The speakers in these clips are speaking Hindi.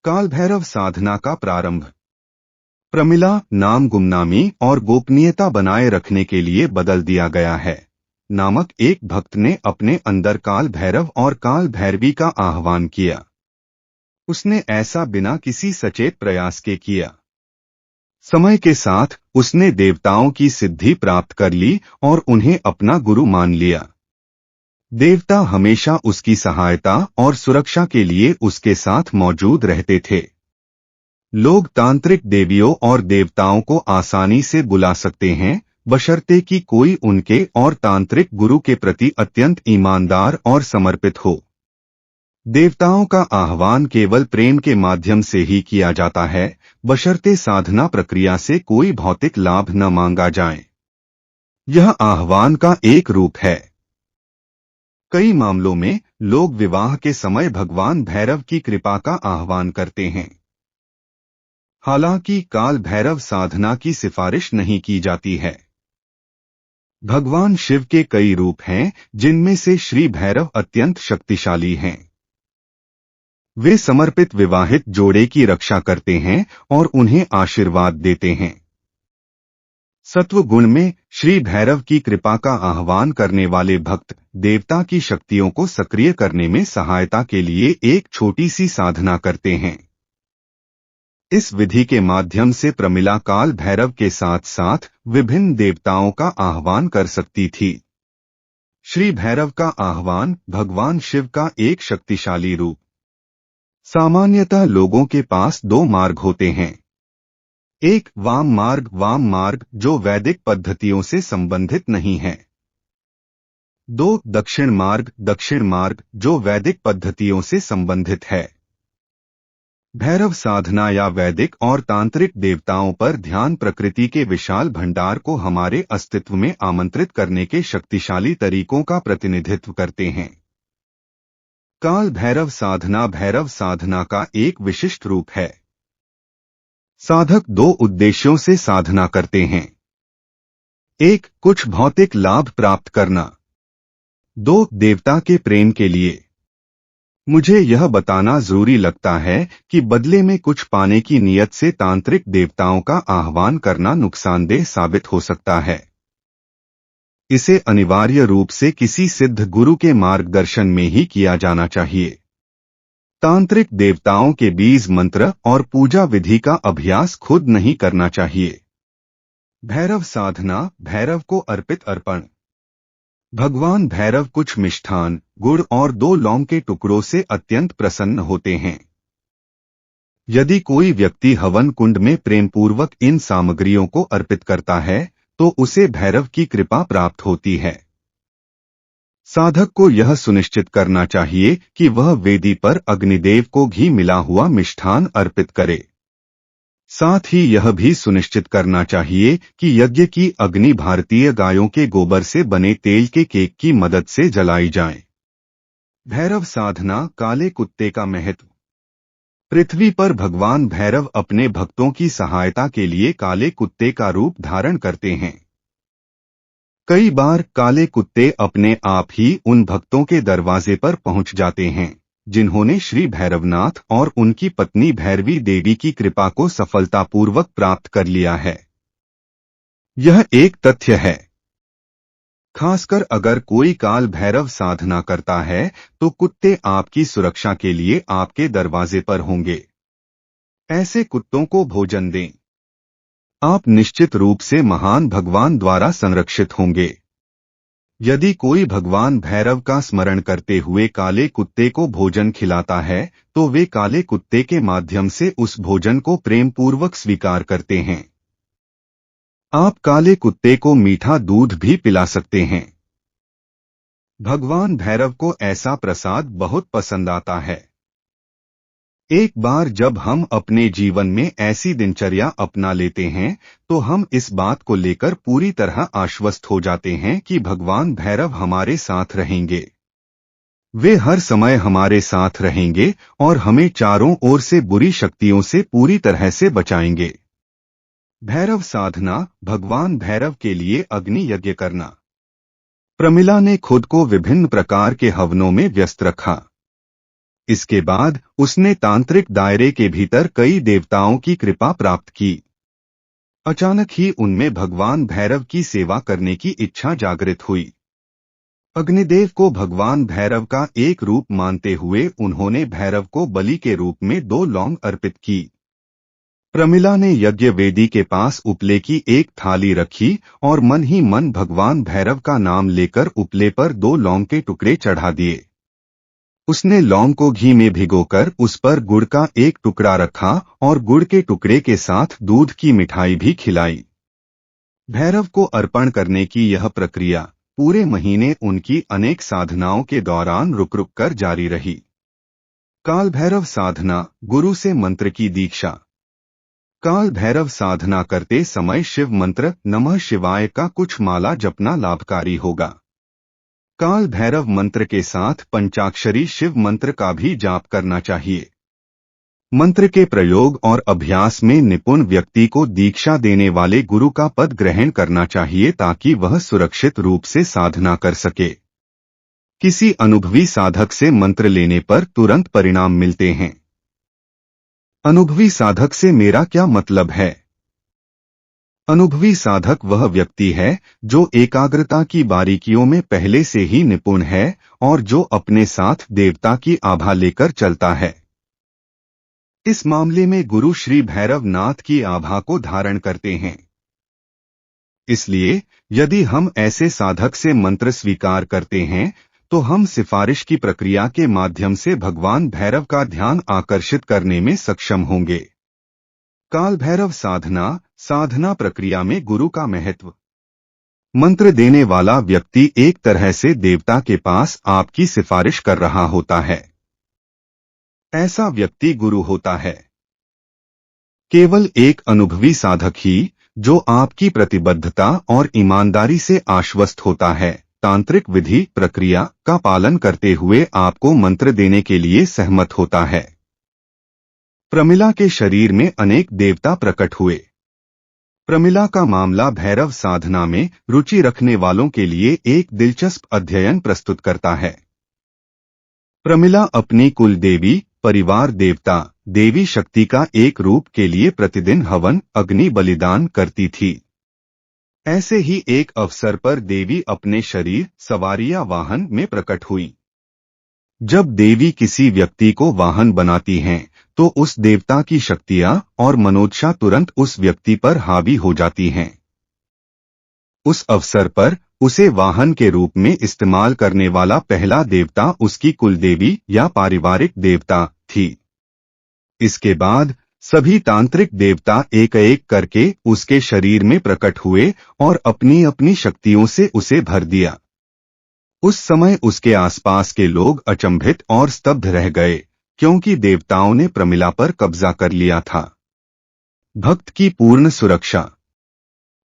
काल भैरव साधना का प्रारंभ। प्रमिला नाम गुमनामी और गोपनीयता बनाए रखने के लिए बदल दिया गया है नामक एक भक्त ने अपने अंदर काल भैरव और काल भैरवी का आह्वान किया। उसने ऐसा बिना किसी सचेत प्रयास के किया। समय के साथ उसने देवताओं की सिद्धि प्राप्त कर ली और उन्हें अपना गुरु मान लिया। देवता हमेशा उसकी सहायता और सुरक्षा के लिए उसके साथ मौजूद रहते थे। लोग तांत्रिक देवियों और देवताओं को आसानी से बुला सकते हैं, बशर्ते कि कोई उनके और तांत्रिक गुरु के प्रति अत्यंत ईमानदार और समर्पित हो। देवताओं का आह्वान केवल प्रेम के माध्यम से ही किया जाता है, बशर्ते साधना प्रक्रिया से कोई भौतिक लाभ न मांगा जाए। यह आह्वान का एक रूप है। कई मामलों में लोग विवाह के समय भगवान भैरव की कृपा का आह्वान करते हैं। हालांकि काल भैरव साधना की सिफारिश नहीं की जाती है। भगवान शिव के कई रूप हैं, जिनमें से श्री भैरव अत्यंत शक्तिशाली हैं। वे समर्पित विवाहित जोड़े की रक्षा करते हैं और उन्हें आशीर्वाद देते हैं। सत्व गुण में श्री भैरव की कृपा का आह्वान करने वाले भक्त देवता की शक्तियों को सक्रिय करने में सहायता के लिए एक छोटी सी साधना करते हैं। इस विधि के माध्यम से प्रमिला काल भैरव के साथ साथ विभिन्न देवताओं का आह्वान कर सकती थी। श्री भैरव का आह्वान भगवान शिव का एक शक्तिशाली रूप। सामान्यतः लोगों के पास दो मार्ग होते हैं। एक वाम मार्ग जो वैदिक पद्धतियों से संबंधित नहीं है। दो दक्षिण मार्ग जो वैदिक पद्धतियों से संबंधित है। भैरव साधना या वैदिक और तांत्रिक देवताओं पर ध्यान प्रकृति के विशाल भंडार को हमारे अस्तित्व में आमंत्रित करने के शक्तिशाली तरीकों का प्रतिनिधित्व करते हैं। काल भैरव साधना का एक विशिष्ट रूप है। साधक दो उद्देश्यों से साधना करते हैं। एक, कुछ भौतिक लाभ प्राप्त करना। दो, देवता के प्रेम के लिए। मुझे यह बताना जरूरी लगता है कि बदले में कुछ पाने की नीयत से तांत्रिक देवताओं का आह्वान करना नुकसानदेह साबित हो सकता है। इसे अनिवार्य रूप से किसी सिद्ध गुरु के मार्गदर्शन में ही किया जाना चाहिए। तांत्रिक देवताओं के बीज मंत्र और पूजा विधि का अभ्यास खुद नहीं करना चाहिए। भैरव साधना, भैरव को अर्पित अर्पण। भगवान भैरव कुछ मिष्ठान, गुड़ और 2 लौंग के टुकड़ों से अत्यंत प्रसन्न होते हैं। यदि कोई व्यक्ति हवन कुंड में प्रेमपूर्वक इन सामग्रियों को अर्पित करता है, तो उसे भैरव की कृपा प्राप्त होती है। साधक को यह सुनिश्चित करना चाहिए कि वह वेदी पर अग्निदेव को घी मिला हुआ मिष्ठान अर्पित करे। साथ ही यह भी सुनिश्चित करना चाहिए कि यज्ञ की अग्नि भारतीय गायों के गोबर से बने तेल के केक की मदद से जलाई जाए। भैरव साधना, काले कुत्ते का महत्व। पृथ्वी पर भगवान भैरव अपने भक्तों की सहायता के लिए काले कुत्ते का रूप धारण करते हैं। कई बार काले कुत्ते अपने आप ही उन भक्तों के दरवाजे पर पहुंच जाते हैं जिन्होंने श्री भैरवनाथ और उनकी पत्नी भैरवी देवी की कृपा को सफलतापूर्वक प्राप्त कर लिया है। यह एक तथ्य है। खासकर अगर कोई काल भैरव साधना करता है, तो कुत्ते आपकी सुरक्षा के लिए आपके दरवाजे पर होंगे। ऐसे कुत्तों को भोजन दें। आप निश्चित रूप से महान भगवान द्वारा संरक्षित होंगे। यदि कोई भगवान भैरव का स्मरण करते हुए काले कुत्ते को भोजन खिलाता है, तो वे काले कुत्ते के माध्यम से उस भोजन को प्रेमपूर्वक स्वीकार करते हैं। आप काले कुत्ते को मीठा दूध भी पिला सकते हैं। भगवान भैरव को ऐसा प्रसाद बहुत पसंद आता है। एक बार जब हम अपने जीवन में ऐसी दिनचर्या अपना लेते हैं, तो हम इस बात को लेकर पूरी तरह आश्वस्त हो जाते हैं कि भगवान भैरव हमारे साथ रहेंगे। वे हर समय हमारे साथ रहेंगे और हमें चारों ओर से बुरी शक्तियों से पूरी तरह से बचाएंगे। भैरव साधना, भगवान भैरव के लिए अग्नि यज्ञ करना। प्रमिला ने खुद को विभिन्न प्रकार के हवनों में व्यस्त रखा। इसके बाद उसने तांत्रिक दायरे के भीतर कई देवताओं की कृपा प्राप्त की। अचानक ही उनमें भगवान भैरव की सेवा करने की इच्छा जागृत हुई। अग्निदेव को भगवान भैरव का एक रूप मानते हुए उन्होंने भैरव को बलि के रूप में 2 लौंग अर्पित की। प्रमिला ने यज्ञ वेदी के पास उपले की एक थाली रखी और मन ही मन भगवान भैरव का नाम लेकर उपले पर 2 लौंग के टुकड़े चढ़ा दिए। उसने लौंग को घी में भिगोकर उस पर गुड़ का एक टुकड़ा रखा और गुड़ के टुकड़े के साथ दूध की मिठाई भी खिलाई। भैरव को अर्पण करने की यह प्रक्रिया पूरे महीने उनकी अनेक साधनाओं के दौरान रुक रुक कर जारी रही। काल भैरव साधना, गुरु से मंत्र की दीक्षा। काल भैरव साधना करते समय शिव मंत्र नमः शिवाय का कुछ माला जपना लाभकारी होगा। काल भैरव मंत्र के साथ पंचाक्षरी शिव मंत्र का भी जाप करना चाहिए। मंत्र के प्रयोग और अभ्यास में निपुण व्यक्ति को दीक्षा देने वाले गुरु का पद ग्रहण करना चाहिए ताकि वह सुरक्षित रूप से साधना कर सके। किसी अनुभवी साधक से मंत्र लेने पर तुरंत परिणाम मिलते हैं। अनुभवी साधक से मेरा क्या मतलब है? अनुभवी साधक वह व्यक्ति है जो एकाग्रता की बारीकियों में पहले से ही निपुण है और जो अपने साथ देवता की आभा लेकर चलता है। इस मामले में गुरु श्री भैरव नाथ की आभा को धारण करते हैं। इसलिए यदि हम ऐसे साधक से मंत्र स्वीकार करते हैं तो हम सिफारिश की प्रक्रिया के माध्यम से भगवान भैरव का ध्यान आकर्षित करने में सक्षम होंगे। काल भैरव साधना प्रक्रिया में गुरु का महत्व। मंत्र देने वाला व्यक्ति एक तरह से देवता के पास आपकी सिफारिश कर रहा होता है। ऐसा व्यक्ति गुरु होता है। केवल एक अनुभवी साधक ही जो आपकी प्रतिबद्धता और ईमानदारी से आश्वस्त होता है, तांत्रिक विधि प्रक्रिया का पालन करते हुए आपको मंत्र देने के लिए सहमत होता है। प्रमिला के शरीर में अनेक देवता प्रकट हुए। प्रमिला का मामला भैरव साधना में रुचि रखने वालों के लिए एक दिलचस्प अध्ययन प्रस्तुत करता है। प्रमिला अपनी कुल देवी, परिवार देवता, देवी शक्ति का एक रूप के लिए प्रतिदिन हवन अग्नि बलिदान करती थी। ऐसे ही एक अवसर पर देवी अपने शरीर सवारी या वाहन में प्रकट हुई। जब देवी किसी व्यक्ति को वाहन बनाती हैं, तो उस देवता की शक्तियां और मनोदशा तुरंत उस व्यक्ति पर हावी हो जाती हैं। उस अवसर पर उसे वाहन के रूप में इस्तेमाल करने वाला पहला देवता उसकी कुलदेवी या पारिवारिक देवता थी। इसके बाद सभी तांत्रिक देवता एक एक करके उसके शरीर में प्रकट हुए और अपनी अपनी शक्तियों से उसे भर दिया। उस समय उसके आसपास के लोग अचंभित और स्तब्ध रह गए, क्योंकि देवताओं ने प्रमिला पर कब्जा कर लिया था। भक्त की पूर्ण सुरक्षा।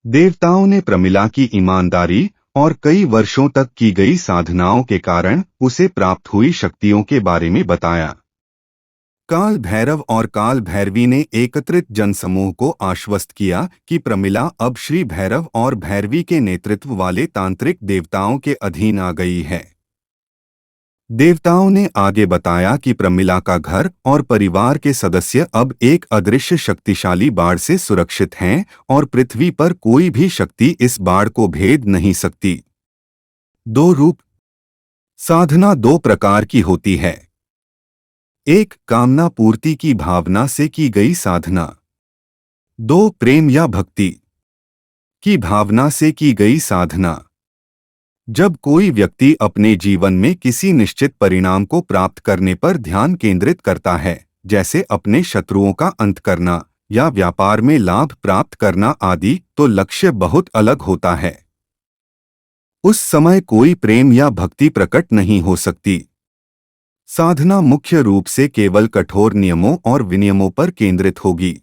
देवताओं ने प्रमिला की ईमानदारी और कई वर्षों तक की गई साधनाओं के कारण उसे प्राप्त हुई शक्तियों के बारे में बताया। काल भैरव और काल भैरवी ने एकत्रित जनसमूह को आश्वस्त किया कि प्रमिला अब श्री भैरव और भैरवी के नेतृत्व वाले तांत्रिक देवताओं के अधीन आ गई है। देवताओं ने आगे बताया कि प्रमिला का घर और परिवार के सदस्य अब एक अदृश्य शक्तिशाली बाढ़ से सुरक्षित हैं और पृथ्वी पर कोई भी शक्ति इस बाढ़ को भेद नहीं सकती। 2 रूप। साधना 2 प्रकार की होती है। 1 कामना पूर्ति की भावना से की गई साधना। 2 प्रेम या भक्ति की भावना से की गई साधना। जब कोई व्यक्ति अपने जीवन में किसी निश्चित परिणाम को प्राप्त करने पर ध्यान केंद्रित करता है, जैसे अपने शत्रुओं का अंत करना या व्यापार में लाभ प्राप्त करना आदि, तो लक्ष्य बहुत अलग होता है। उस समय कोई प्रेम या भक्ति प्रकट नहीं हो सकती। साधना मुख्य रूप से केवल कठोर नियमों और विनियमों पर केंद्रित होगी।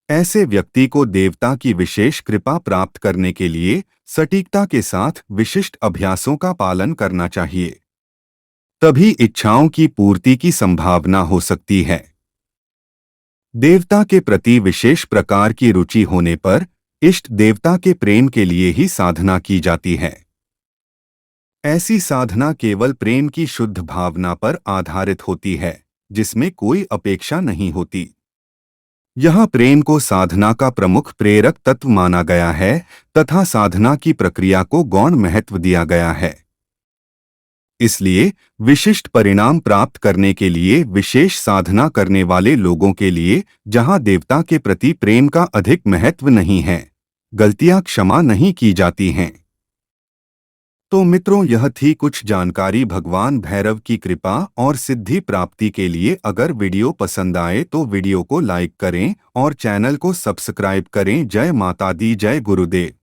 ऐसे व्यक्ति को देवता की विशेष कृपा प्राप्त करने के लिए सटीकता के साथ विशिष्ट अभ्यासों का पालन करना चाहिए। तभी इच्छाओं की पूर्ति की संभावना हो सकती है। देवता के प्रति विशेष प्रकार की रुचि होने पर इष्ट देवता के प्रेम के लिए ही साधना की जाती है। ऐसी साधना केवल प्रेम की शुद्ध भावना पर आधारित होती है, जिसमें कोई अपेक्षा नहीं होती। यह प्रेम को साधना का प्रमुख प्रेरक तत्व माना गया है तथा साधना की प्रक्रिया को गौण महत्व दिया गया है। इसलिए विशिष्ट परिणाम प्राप्त करने के लिए विशेष साधना करने वाले लोगों के लिए, जहां देवता के प्रति प्रेम का अधिक महत्व नहीं है, गलतियां क्षमा नहीं की जाती हैं। तो मित्रों, यह थी कुछ जानकारी भगवान भैरव की कृपा और सिद्धि प्राप्ति के लिए। अगर वीडियो पसंद आए तो वीडियो को लाइक करें और चैनल को सब्सक्राइब करें। जय माता दी, जय गुरुदेव।